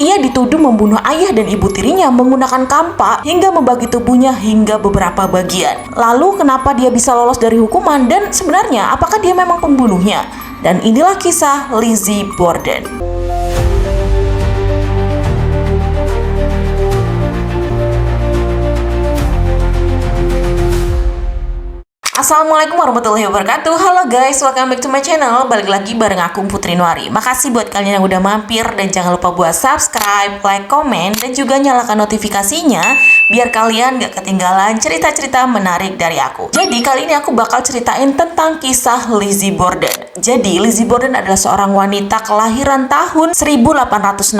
Ia dituduh membunuh ayah dan ibu tirinya menggunakan kampak hingga membagi tubuhnya hingga beberapa bagian. Lalu kenapa dia bisa lolos dari hukuman dan sebenarnya apakah dia memang pembunuhnya? Dan inilah kisah Lizzie Borden. Assalamualaikum warahmatullahi wabarakatuh. Halo guys, welcome back to my channel. Balik lagi bareng aku Putri Nuari. Makasih buat kalian yang udah mampir. Dan jangan lupa buat subscribe, like, komen, dan juga nyalakan notifikasinya biar kalian gak ketinggalan cerita-cerita menarik dari aku. Jadi kali ini aku bakal ceritain tentang kisah Lizzie Borden. Jadi Lizzie Borden adalah seorang wanita kelahiran tahun 1860.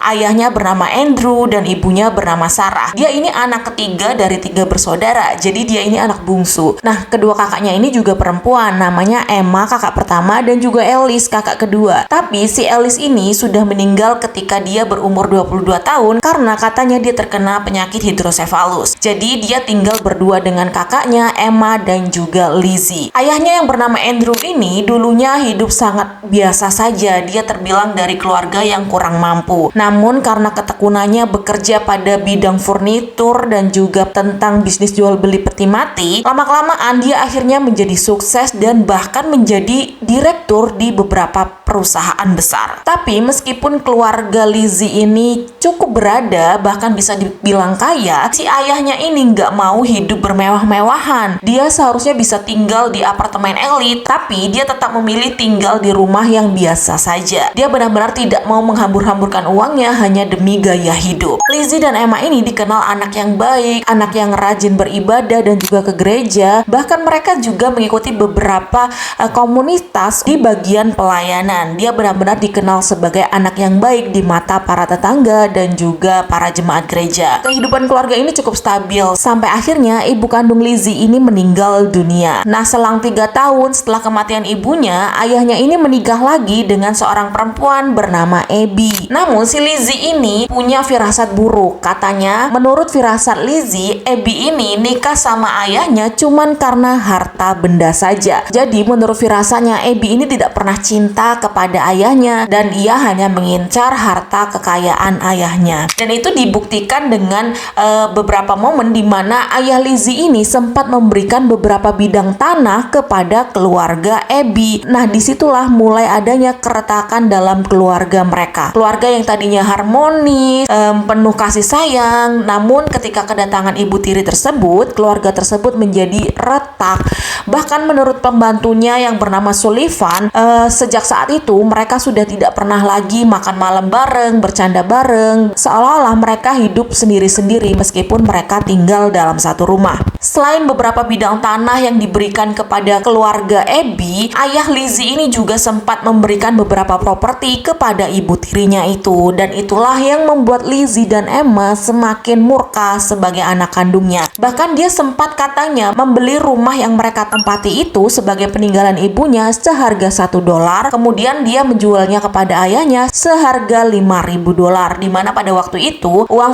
Ayahnya bernama Andrew dan ibunya bernama Sarah. Dia ini anak ketiga dari 3 bersaudara. Jadi dia ini anak bungsu. Nah, kedua kakaknya ini juga perempuan, namanya Emma kakak pertama dan juga Alice kakak kedua. Tapi si Alice ini sudah meninggal ketika dia berumur 22 tahun karena katanya dia terkena penyakit hidrosefalus. Jadi dia tinggal berdua dengan kakaknya Emma dan juga Lizzie. Ayahnya yang bernama Andrew ini dulunya hidup sangat biasa saja. Dia terbilang dari keluarga yang kurang mampu. Namun karena ketekunannya bekerja pada bidang furnitur dan juga tentang bisnis jual beli peti mati, lama-kelamaan dia akhirnya menjadi sukses dan bahkan menjadi direktur di beberapa perusahaan besar. Tapi meskipun keluarga Lizzie ini cukup berada, bahkan bisa dibilang kaya, si ayahnya ini nggak mau hidup bermewah-mewahan. Dia seharusnya bisa tinggal di apartemen elit, tapi dia tetap memilih tinggal di rumah yang biasa saja. Dia benar-benar tidak mau menghambur-hamburkan uangnya hanya demi gaya hidup. Lizzie dan Emma ini dikenal anak yang baik, anak yang rajin beribadah dan juga ke gereja. Bahkan mereka juga mengikuti beberapa komunitas di bagian pelayanan. Dia benar-benar dikenal sebagai anak yang baik di mata para tetangga dan juga para jemaat gereja. Kehidupan keluarga ini cukup stabil sampai akhirnya ibu kandung Lizzie ini meninggal dunia. Nah, selang 3 tahun setelah kematian ibunya, ayahnya ini menikah lagi dengan seorang perempuan bernama Abby. Namun si Lizzie ini punya firasat buruk. Katanya menurut firasat Lizzie, Abby ini nikah sama ayahnya cuman karena harta benda saja. Jadi menurut firasatnya, Abby ini tidak pernah cinta kepada ayahnya dan ia hanya mengincar harta kekayaan ayahnya. Dan itu dibuktikan dengan beberapa momen di mana ayah Lizzie ini sempat memberikan beberapa bidang tanah kepada keluarga Abby. Nah, disitulah mulai adanya keretakan dalam keluarga mereka. Keluarga yang tadinya harmonis, penuh kasih sayang, namun ketika kedatangan ibu tiri tersebut, keluarga tersebut menjadi retak. Bahkan menurut pembantunya yang bernama Sullivan, sejak saat itu mereka sudah tidak pernah lagi makan malam bareng, bercanda bareng, seolah-olah mereka hidup sendiri-sendiri meskipun mereka tinggal dalam satu rumah. Selain beberapa bidang tanah yang diberikan kepada keluarga Abby, ayah Lizzie ini juga sempat memberikan beberapa properti kepada ibu tirinya itu, dan itulah yang membuat Lizzie dan Emma semakin murka sebagai anak kandungnya. Bahkan dia sempat katanya membeli rumah yang mereka tempati itu sebagai peninggalan ibunya seharga $1, kemudian dia menjualnya kepada ayahnya seharga $5.000, dimana pada waktu itu uang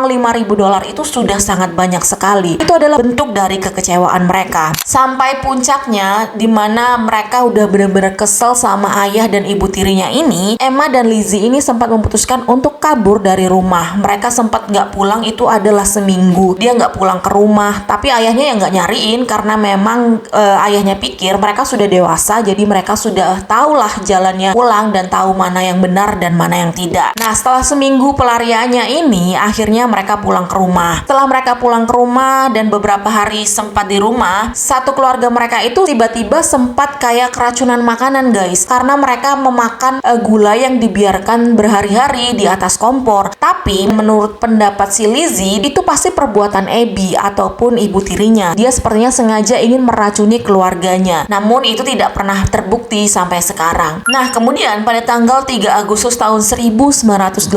$5.000 itu sudah sangat banyak sekali. Itu adalah bentuk dari kekecewaan mereka. Sampai puncaknya dimana mereka udah benar-benar kesel sama ayah dan ibu tirinya ini, Emma dan Lizzie ini sempat memutuskan untuk kabur dari rumah. Mereka sempat nggak pulang, itu adalah seminggu. Dia nggak pulang ke rumah, tapi ayahnya yang nggak nyariin karena memang ayahnya pikir mereka sudah dewasa, jadi mereka sudah tahulah jalannya pulang dan tahu mana yang benar dan mana yang tidak. Nah, setelah seminggu pelariannya ini, akhirnya mereka pulang ke rumah. Setelah mereka pulang ke rumah dan beberapa hari sempat di rumah, satu keluarga mereka itu tiba-tiba sempat kayak keracunan makanan guys, karena mereka memakan gula yang dibiarkan berhari-hari di atas kompor. Tapi menurut pendapat si Lizzie, itu pasti perbuatan Abby ataupun ibu tirinya. Dia sepertinya sengaja ingin meracuni keluarganya. Namun itu tidak pernah terbukti sampai sekarang. Nah, kemudian pada tanggal 3 Agustus tahun 1982,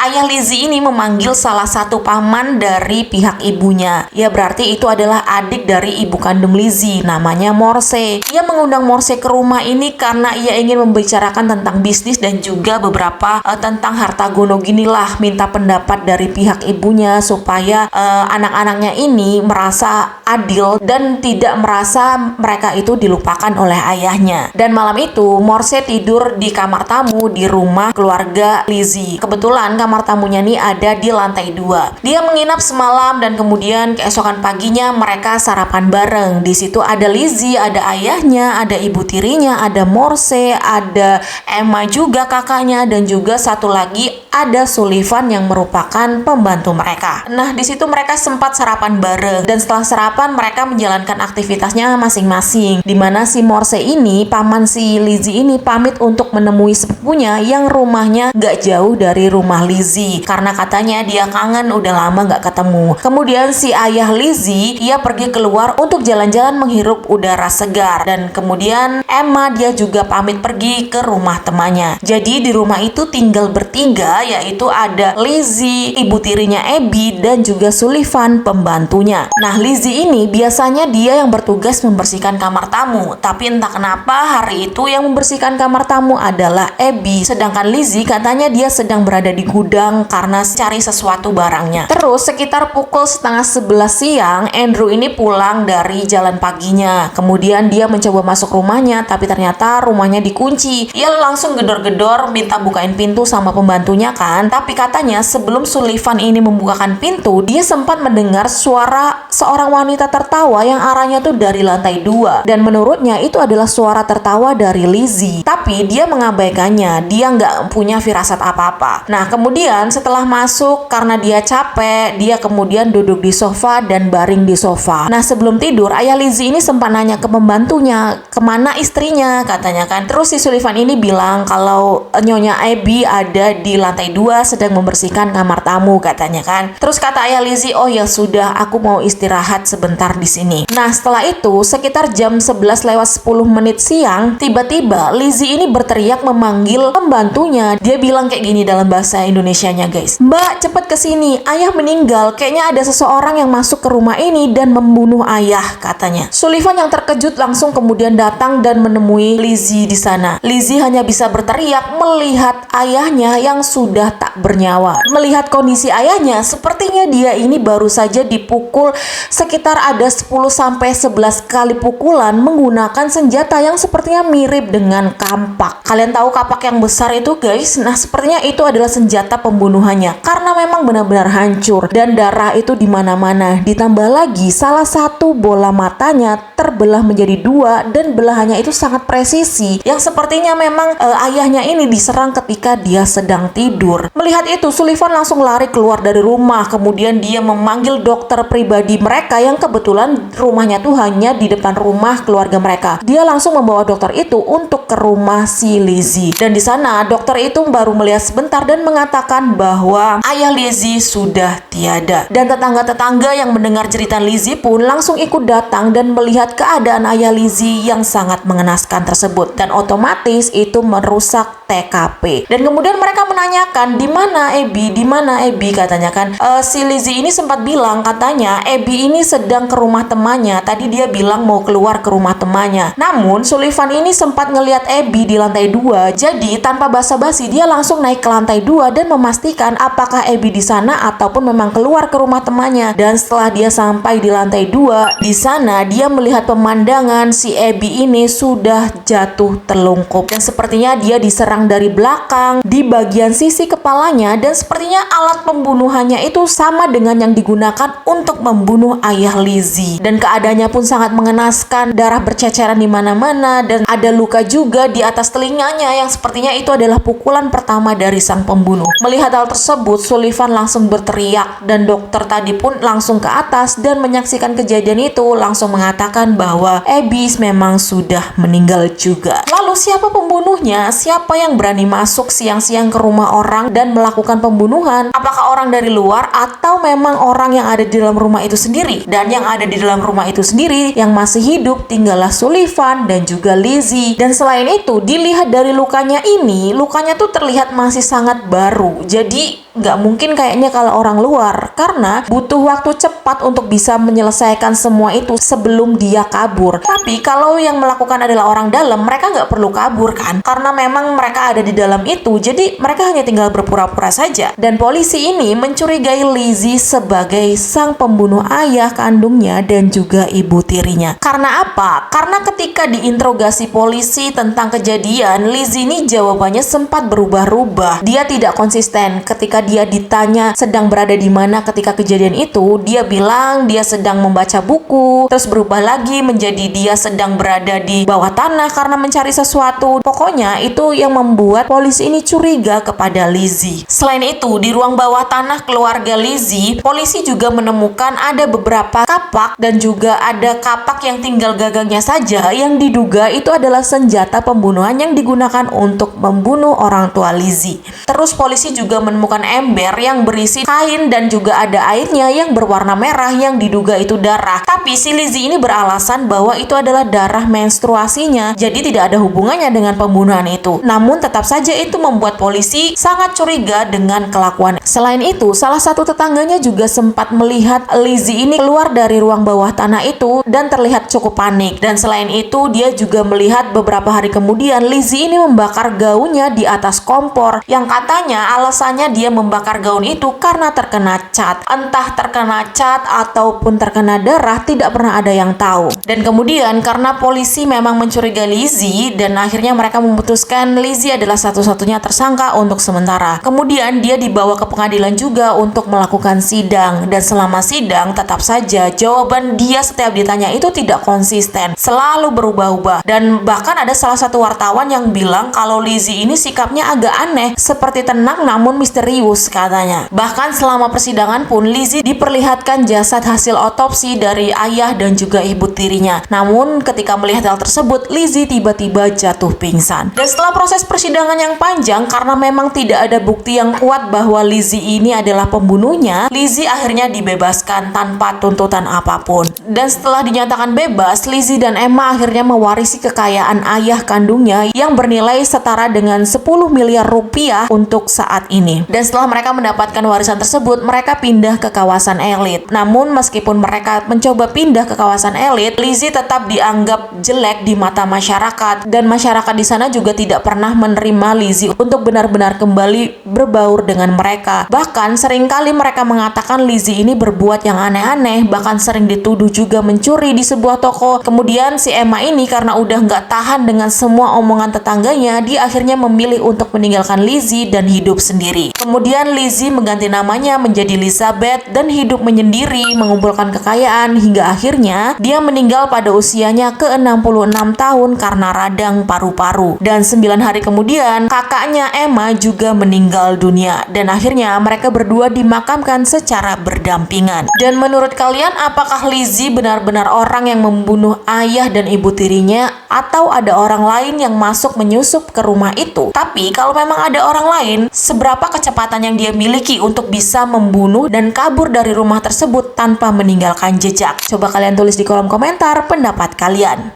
ayah Lizzie ini memanggil salah salah satu paman dari pihak ibunya. Ya berarti itu adalah adik dari ibu kandung Lizzy, namanya Morse. Ia mengundang Morse ke rumah ini karena ia ingin membicarakan tentang bisnis dan juga beberapa tentang harta gono ginilah, minta pendapat dari pihak ibunya supaya anak-anaknya ini merasa adil dan tidak merasa mereka itu dilupakan oleh ayahnya. Dan malam itu Morse tidur di kamar tamu di rumah keluarga Lizzy. Kebetulan kamar tamunya nih ada di lantai 2. Dia menginap semalam dan kemudian keesokan paginya mereka sarapan bareng. Di situ ada Lizzy, ada ayahnya, ada ibu tirinya, ada Morse, ada Emma juga kakaknya, dan juga satu lagi ada Sullivan yang merupakan pembantu mereka. Nah, di situ mereka sempat sarapan bareng dan setelah sarapan mereka menjalankan aktivitasnya masing-masing. Di mana si Morse ini, paman si Lizzy ini pamit untuk menemui sepupunya yang rumahnya gak jauh dari rumah Lizzy karena katanya dia kangen udah lama gak ketemu. Kemudian si ayah Lizzy, ia pergi keluar untuk jalan-jalan menghirup udara segar, dan kemudian Emma dia juga pamit pergi ke rumah temannya. Jadi di rumah itu tinggal bertiga, yaitu ada Lizzy, ibu tirinya Abby, dan juga Sullivan pembantunya. Nah, Lizzy ini biasanya dia yang bertugas membersihkan kamar tamu, tapi entah kenapa hari itu yang membersihkan kamar tamu adalah Abby, sedangkan Lizzy katanya dia sedang berada di gudang karena cari sesuatu barangnya. Terus sekitar pukul 10:30 siang Andrew ini pulang dari jalan paginya. Kemudian dia mencoba masuk rumahnya, tapi ternyata rumahnya dikunci. Ia langsung gedor-gedor minta bukain pintu sama pembantunya kan. Tapi katanya sebelum Sullivan ini membukakan pintu, dia sempat mendengar suara seorang wanita tertawa yang arahnya tuh dari lantai 2. Dan menurutnya itu adalah suara tertawa dari Lizzy. Tapi dia mengabaikannya, dia nggak punya firasat apa-apa. Nah, kemudian setelah masuk karena dia capek, dia kemudian duduk di sofa dan baring di sofa. Nah, sebelum tidur, ayah Lizzy ini sempat nanya ke pembantunya, kemana istrinya katanya kan. Terus si Sullivan ini bilang kalau Nyonya Abby ada di lantai 2 sedang membersihkan kamar tamu katanya kan. Terus kata ayah Lizzy, oh ya sudah, aku mau istirahat sebentar di sini. Nah, setelah itu sekitar jam 11:10 siang, tiba-tiba Lizzy ini berteriak memanggil pembantunya. Dia bilang kayak gini dalam bahasa Indonesianya guys, "Mbak, cepet kesini, ayah meninggal, kayaknya ada seseorang yang masuk ke rumah ini dan membunuh ayah," katanya. Sullivan yang terkejut langsung kemudian datang dan menemui Lizzy di sana. Lizzy hanya bisa berteriak melihat ayahnya yang sudah tak bernyawa. Melihat kondisi ayahnya, sepertinya dia ini baru saja dipukul sekitar ada 10-11 kali pukulan menggunakan senjata yang sepertinya mirip dengan kampak. Kalian tahu kapak yang besar itu guys? Nah, sepertinya itu adalah senjata pembunuhannya karena memang benar-benar hancur dan darah itu di mana-mana. Ditambah lagi salah satu bola matanya terbelah menjadi 2 dan belahannya itu sangat presisi yang sepertinya memang ayahnya ini diserang ketika dia sedang tidur. Melihat itu, Sullivan langsung lari keluar dari rumah. Kemudian dia memanggil dokter pribadi mereka yang kebetulan rumahnya tuh hanya di depan rumah keluarga mereka. Dia langsung membawa dokter itu untuk ke rumah si Lizzy. Dan di sana dokter itu baru melihat sebentar dan mengatakan bahwa ayah Lizzy sudah tiada. Dan tetangga-tetangga yang mendengar cerita Lizzy pun langsung ikut datang dan melihat keadaan ayah Lizzy yang sangat mengenaskan tersebut. Dan otomatis itu merusak TKP. Dan kemudian mereka menanyakan, di mana Abby? Di mana Abby? Katanya kan. Si Lizzy ini sempat bilang katanya Abby ini sedang ke rumah temannya. Tadi dia bilang mau keluar ke rumah temannya. Namun Sullivan ini sempat ngelihat Abby di lantai 2. Jadi tanpa basa-basi dia langsung naik ke lantai 2 dan memastikan apakah Abby di sana ataupun memang keluar ke rumah temannya. Dan setelah dia sampai di lantai 2, di sana dia melihat pemandangan si Abby ini sudah jatuh terlungkup dan sepertinya dia diserang dari belakang di bagian sisi kepalanya, dan sepertinya alat pembunuhannya itu sama dengan yang digunakan untuk membunuh ayah Lizzy. Dan keadaannya pun sangat mengenaskan, darah berceceran di mana-mana dan ada luka juga di atas telinganya yang sepertinya itu adalah pukulan pertama dari sang pembunuh. Melihat hal tersebut, Sullivan langsung berteriak dan dokter tadi pun langsung ke atas dan menyaksikan kejadian itu langsung mengatakan bahwa Abby memang sudah meninggal juga. Lalu siapa pembunuhnya? Siapa yang berani masuk siang-siang ke rumah orang dan melakukan pembunuhan? Apakah orang dari luar atau memang orang yang ada di dalam rumah itu sendiri? Dan yang ada di dalam rumah itu sendiri yang masih hidup tinggallah Sullivan dan juga Lizzy. Dan selain itu, dilihat dari lukanya ini, lukanya tuh terlihat masih sangat baru. Jadi nggak mungkin kayaknya kalau orang luar, karena butuh waktu cepat untuk bisa menyelesaikan semua itu sebelum dia kabur. Tapi kalau yang melakukan adalah orang dalam, mereka nggak perlu kabur kan, karena memang mereka ada di dalam itu, jadi mereka hanya tinggal berpura-pura saja. Dan polisi ini mencurigai Lizzie sebagai sang pembunuh ayah kandungnya dan juga ibu tirinya. Karena apa? Karena ketika diinterogasi polisi tentang kejadian, Lizzie ini jawabannya sempat berubah-ubah. Dia tidak konsisten. Ketika dia ditanya sedang berada di mana ketika kejadian itu, dia bilang dia sedang membaca buku, terus berubah lagi menjadi dia sedang berada di bawah tanah karena mencari sesuatu. Pokoknya itu yang membuat polisi ini curiga kepada Lizzie. Selain itu, di ruang bawah tanah keluarga Lizzie, polisi juga menemukan ada beberapa kapak dan juga ada kapak yang tinggal gagangnya saja yang diduga itu adalah senjata pembunuhan yang digunakan untuk membunuh orang tua Lizzie. Terus polisi juga menemukan ember yang berisi kain dan juga ada airnya yang berwarna merah yang diduga itu darah. Tapi si Lizzie ini beralasan bahwa itu adalah darah menstruasinya, jadi tidak ada hubungannya dengan pembunuhan itu. Namun tetap saja itu membuat polisi sangat curiga dengan kelakuan. Selain itu, salah satu tetangganya juga sempat melihat Lizzie ini keluar dari ruang bawah tanah itu dan terlihat cukup panik. Dan selain itu, dia juga melihat beberapa hari kemudian Lizzie ini membakar gaunnya di atas kompor, yang katanya alasannya dia membakar gaun itu karena terkena cat. Entah terkena cat ataupun terkena darah, tidak pernah ada yang tahu. Dan kemudian karena polisi memang mencurigai Lizzie, dan akhirnya mereka memutuskan Lizzie adalah satu-satunya tersangka untuk sementara. Kemudian dia dibawa ke pengadilan juga untuk melakukan sidang, dan selama sidang tetap saja jawaban dia setiap ditanya itu tidak konsisten, selalu berubah-ubah. Dan bahkan ada salah satu wartawan yang bilang kalau Lizzie ini sikapnya agak aneh, seperti tenang namun misterius katanya. Bahkan selama persidangan pun Lizzie diperlihatkan jasad hasil otopsi dari ayah dan juga ibu tirinya. Namun ketika melihat hal tersebut, Lizzie tiba-tiba jatuh pingsan. Dan setelah proses persidangan yang panjang, karena memang tidak ada bukti yang kuat bahwa Lizzie ini adalah pembunuhnya, Lizzie akhirnya dibebaskan tanpa tuntutan apapun. Dan setelah dinyatakan bebas, Lizzie dan Emma akhirnya mewarisi kekayaan ayah kandungnya yang bernilai setara dengan 10 miliar rupiah untuk saat ini. Dan setelah mereka mendapatkan warisan tersebut, mereka pindah ke kawasan elit. Namun meskipun mereka mencoba pindah ke kawasan elit, Lizzie tetap dianggap jelek di mata masyarakat, dan masyarakat di sana juga tidak pernah menerima Lizzie untuk benar-benar kembali berbaur dengan mereka. Bahkan seringkali mereka mengatakan Lizzie ini berbuat yang aneh-aneh, bahkan sering dituduh juga mencuri di sebuah toko. Kemudian si Emma ini karena udah nggak tahan dengan semua omongan tetangganya, dia akhirnya memilih untuk meninggalkan Lizzie dan hidup sendiri. Kemudian Lizzie mengganti namanya menjadi Elizabeth dan hidup menyendiri, mengumpulkan kekayaan hingga akhirnya dia meninggal pada usianya ke-66 tahun karena radang paru-paru. Dan 9 hari kemudian kakaknya Emma juga meninggal dunia, dan akhirnya mereka berdua dimakamkan secara berdampingan. Dan menurut kalian, apakah Lizzie benar-benar orang yang membunuh ayah dan ibu tirinya, atau ada orang lain yang masuk menyusup ke rumah itu? Tapi kalau memang ada orang lain, seberapa kecepatan yang dia miliki untuk bisa membunuh dan kabur dari rumah tersebut tanpa meninggalkan jejak? Coba kalian tulis di kolom komentar pendapat kalian.